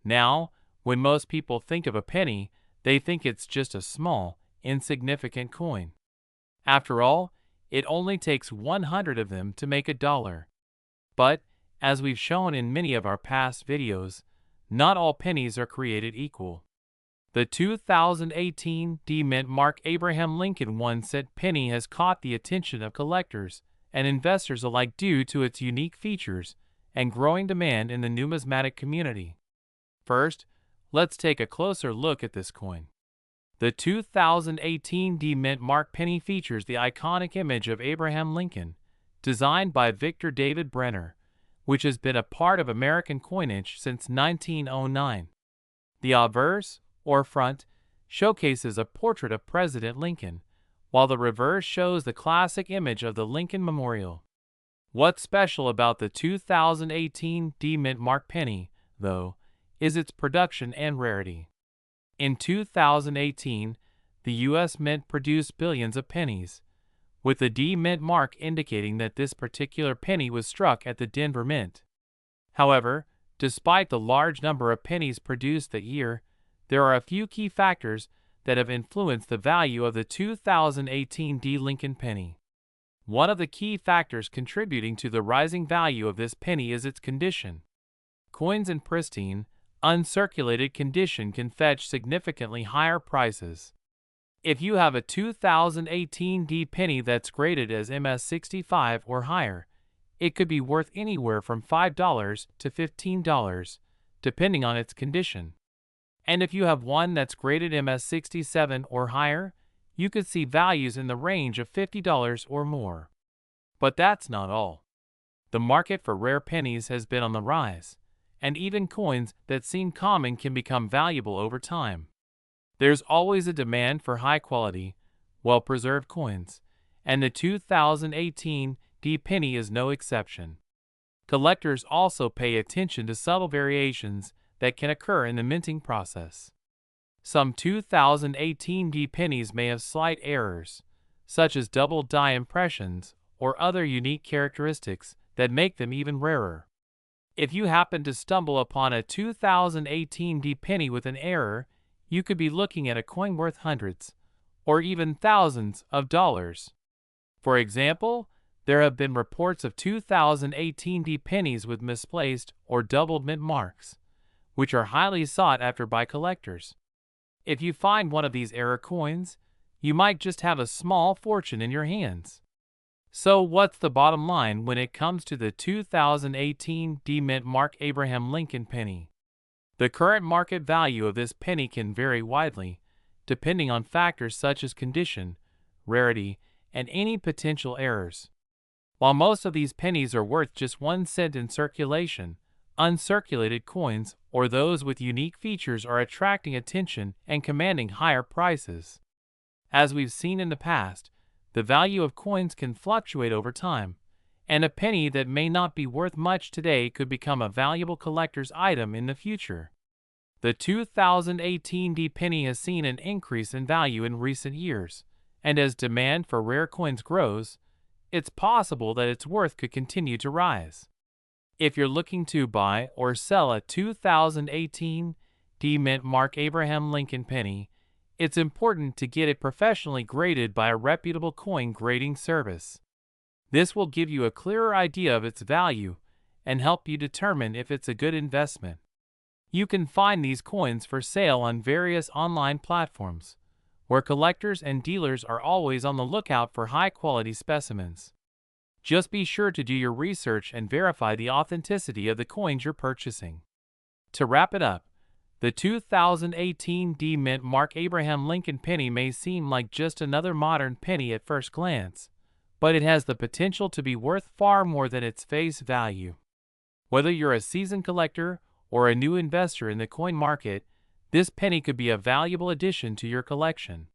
Now, when most people think of a penny, they think it's just a small, insignificant coin. After all, it only takes 100 of them to make $1. But, as we've shown in many of our past videos, not all pennies are created equal. The 2018 D-Mint mark Abraham Lincoln 1-cent penny has caught the attention of collectors and investors alike due to its unique features and growing demand in the numismatic community. First, let's take a closer look at this coin. The 2018 D-Mint mark penny features the iconic image of Abraham Lincoln, designed by Victor David Brenner, which has been a part of American coinage since 1909. The obverse, or front, showcases a portrait of President Lincoln, while the reverse shows the classic image of the Lincoln Memorial. What's special about the 2018 D Mint Mark penny, though, is its production and rarity. In 2018, the U.S. Mint produced billions of pennies, with the D Mint mark indicating that this particular penny was struck at the Denver Mint. However, despite the large number of pennies produced that year, there are a few key factors that have influenced the value of the 2018 D Lincoln penny. One of the key factors contributing to the rising value of this penny is its condition. Coins in pristine, uncirculated condition can fetch significantly higher prices. If you have a 2018 D penny that's graded as MS65 or higher, it could be worth anywhere from $5 to $15, depending on its condition. And if you have one that's graded MS67 or higher, you could see values in the range of $50 or more. But that's not all. The market for rare pennies has been on the rise, and even coins that seem common can become valuable over time. There's always a demand for high-quality, well-preserved coins, and the 2018 D penny is no exception. Collectors also pay attention to subtle variations that can occur in the minting process. Some 2018 D pennies may have slight errors, such as double die impressions or other unique characteristics that make them even rarer. If you happen to stumble upon a 2018 D penny with an error, you could be looking at a coin worth hundreds, or even thousands of dollars. For example, there have been reports of 2018 D pennies with misplaced or doubled mint marks, which are highly sought after by collectors. If you find one of these error coins, you might just have a small fortune in your hands. So what's the bottom line when it comes to the 2018 D Mint Mark Abraham Lincoln penny? The current market value of this penny can vary widely, depending on factors such as condition, rarity, and any potential errors. While most of these pennies are worth just 1 cent in circulation, uncirculated coins or those with unique features are attracting attention and commanding higher prices. As we've seen in the past, the value of coins can fluctuate over time, and a penny that may not be worth much today could become a valuable collector's item in the future. The 2018 D penny has seen an increase in value in recent years, and as demand for rare coins grows, it's possible that its worth could continue to rise. If you're looking to buy or sell a 2018 D Mint Mark Abraham Lincoln penny, it's important to get it professionally graded by a reputable coin grading service. This will give you a clearer idea of its value and help you determine if it's a good investment. You can find these coins for sale on various online platforms, where collectors and dealers are always on the lookout for high-quality specimens. Just be sure to do your research and verify the authenticity of the coins you're purchasing. To wrap it up, the 2018 D Mint Mark Abraham Lincoln penny may seem like just another modern penny at first glance, but it has the potential to be worth far more than its face value. Whether you're a seasoned collector or a new investor in the coin market, this penny could be a valuable addition to your collection.